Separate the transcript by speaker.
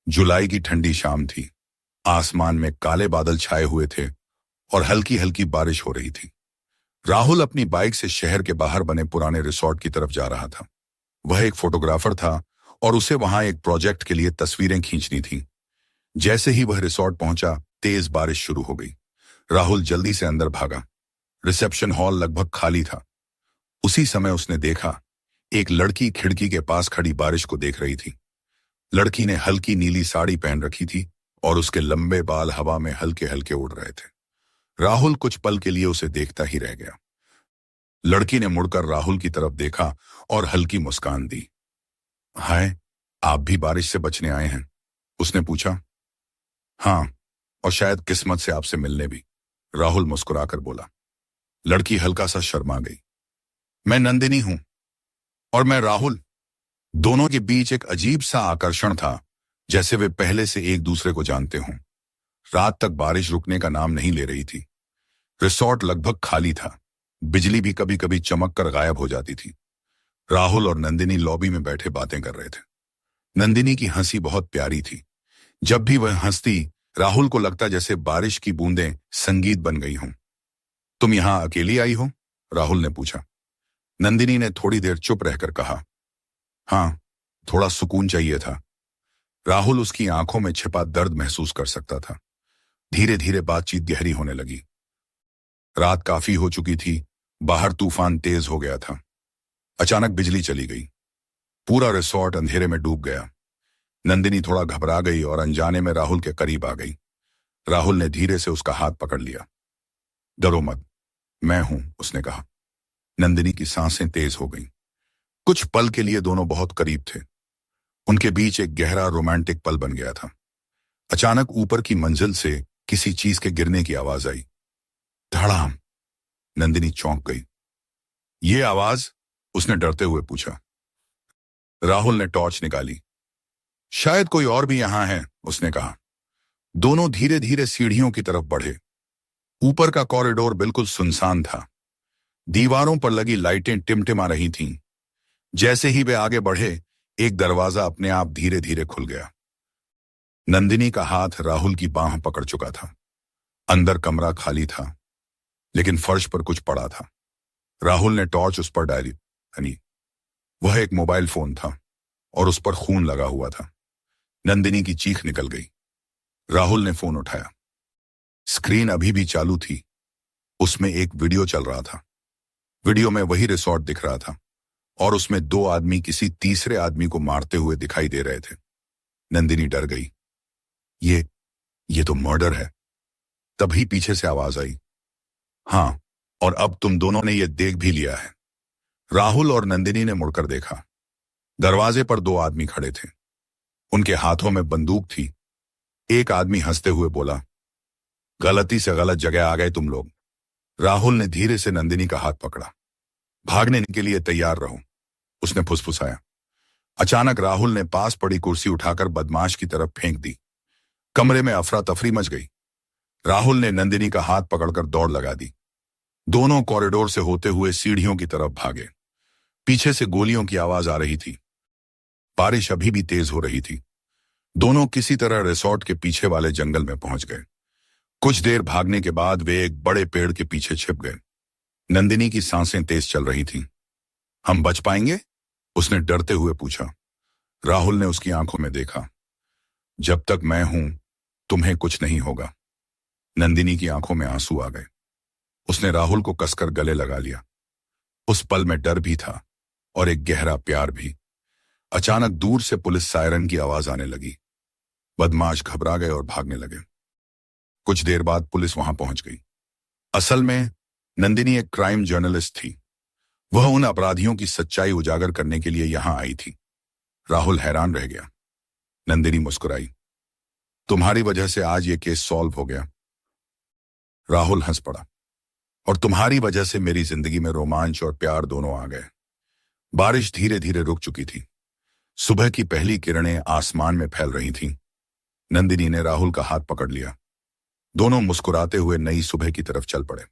Speaker 1: जुलाई की ठंडी शाम थी। आसमान में काले बादल छाए हुए थे और हल्की हल्की बारिश हो रही थी। राहुल अपनी बाइक से शहर के बाहर बने पुराने रिसोर्ट की तरफ जा रहा था। वह एक फोटोग्राफर था और उसे वहां एक प्रोजेक्ट के लिए तस्वीरें खींचनी थी। जैसे ही वह रिसोर्ट पहुंचा, तेज बारिश शुरू हो गई। राहुल जल्दी से अंदर भागा। रिसेप्शन हॉल लगभग खाली था। उसी समय उसने देखा, एक लड़की खिड़की के पास खड़ी बारिश को देख रही थी। लड़की ने हल्की नीली साड़ी पहन रखी थी और उसके लंबे बाल हवा में हल्के हल्के उड़ रहे थे। राहुल कुछ पल के लिए उसे देखता ही रह गया। लड़की ने मुड़कर राहुल की तरफ देखा और हल्की मुस्कान दी। हाय, आप भी बारिश से बचने आए हैं? उसने पूछा। हाँ, और शायद किस्मत से आपसे मिलने भी, राहुल मुस्कुराकर बोला। लड़की हल्का सा शर्मा गई। मैं नंदिनी हूं। और मैं राहुल। दोनों के बीच एक अजीब सा आकर्षण था, जैसे वे पहले से एक दूसरे को जानते हों। रात तक बारिश रुकने का नाम नहीं ले रही थी। रिसोर्ट लगभग खाली था। बिजली भी कभी कभी चमक कर गायब हो जाती थी। राहुल और नंदिनी लॉबी में बैठे बातें कर रहे थे। नंदिनी की हंसी बहुत प्यारी थी। जब भी वह हंसती, राहुल को लगता जैसे बारिश की बूंदें संगीत बन गई हों। तुम यहां अकेली आई हो? राहुल ने पूछा। नंदिनी ने थोड़ी देर चुप रहकर कहा, हाँ, थोड़ा सुकून चाहिए था। राहुल उसकी आंखों में छिपा दर्द महसूस कर सकता था। धीरे धीरे बातचीत गहरी होने लगी। रात काफी हो चुकी थी। बाहर तूफान तेज हो गया था। अचानक बिजली चली गई। पूरा रिसोर्ट अंधेरे में डूब गया। नंदिनी थोड़ा घबरा गई और अनजाने में राहुल के करीब आ गई। राहुल ने धीरे से उसका हाथ पकड़ लिया। डरो मत, मैं हूं, उसने कहा। नंदिनी की सांसें तेज हो गईं। कुछ पल के लिए दोनों बहुत करीब थे। उनके बीच एक गहरा रोमांटिक पल बन गया था। अचानक ऊपर की मंजिल से किसी चीज के गिरने की आवाज आई। धड़ाम। नंदिनी चौंक गई। ये आवाज? उसने डरते हुए पूछा। राहुल ने टॉर्च निकाली। शायद कोई और भी यहां है, उसने कहा। दोनों धीरे धीरे सीढ़ियों की तरफ बढ़े। ऊपर का कॉरिडोर बिल्कुल सुनसान था। दीवारों पर लगी लाइटें टिमटिमा रही थीं। जैसे ही वे आगे बढ़े, एक दरवाजा अपने आप धीरे धीरे खुल गया। नंदिनी का हाथ राहुल की बांह पकड़ चुका था। अंदर कमरा खाली था, लेकिन फर्श पर कुछ पड़ा था। राहुल ने टॉर्च उस पर डाली। वह एक मोबाइल फोन था और उस पर खून लगा हुआ था। नंदिनी की चीख निकल गई। राहुल ने फोन उठाया। स्क्रीन अभी भी चालू थी। उसमें एक वीडियो चल रहा था। वीडियो में वही रिसोर्ट दिख रहा था और उसमें दो आदमी किसी तीसरे आदमी को मारते हुए दिखाई दे रहे थे। नंदिनी डर गई। ये तो मर्डर है। तभी पीछे से आवाज आई। हाँ, और अब तुम दोनों ने ये देख भी लिया है। राहुल और नंदिनी ने मुड़कर देखा। दरवाजे पर दो आदमी खड़े थे। उनके हाथों में बंदूक थी। एक आदमी हंसते हुए बोला, गलती से गलत जगह आ गए तुम लोग। राहुल ने धीरे से नंदिनी का हाथ पकड़ा। भागने के लिए तैयार रहो, उसने फुसफुसाया। अचानक राहुल ने पास पड़ी कुर्सी उठाकर बदमाश की तरफ फेंक दी। कमरे में अफरा तफरी मच गई। राहुल ने नंदिनी का हाथ पकड़कर दौड़ लगा दी। दोनों कॉरिडोर से होते हुए सीढ़ियों की तरफ भागे। पीछे से गोलियों की आवाज आ रही थी। बारिश अभी भी तेज हो रही थी। दोनों किसी तरह रिसोर्ट के पीछे वाले जंगल में पहुंच गए। कुछ देर भागने के बाद वे एक बड़े पेड़ के पीछे छिप गए। नंदिनी की सांसें तेज चल रही थीं। हम बच पाएंगे? उसने डरते हुए पूछा। राहुल ने उसकी आंखों में देखा। जब तक मैं हूं, तुम्हें कुछ नहीं होगा। नंदिनी की आंखों में आंसू आ गए। उसने राहुल को कसकर गले लगा लिया। उस पल में डर भी था और एक गहरा प्यार भी। अचानक दूर से पुलिस सायरन की आवाज आने लगी। बदमाश घबरा गए और भागने लगे। कुछ देर बाद पुलिस वहां पहुंच गई। असल में नंदिनी एक क्राइम जर्नलिस्ट थी। वह उन अपराधियों की सच्चाई उजागर करने के लिए यहां आई थी। राहुल हैरान रह गया। नंदिनी मुस्कुराई। तुम्हारी वजह से आज ये केस सॉल्व हो गया। राहुल हंस पड़ा। और तुम्हारी वजह से मेरी जिंदगी में रोमांच और प्यार दोनों आ गए। बारिश धीरे धीरे रुक चुकी थी। सुबह की पहली किरणें आसमान में फैल रही थीं। नंदिनी ने राहुल का हाथ पकड़ लिया। दोनों मुस्कुराते हुए नई सुबह की तरफ चल पड़े।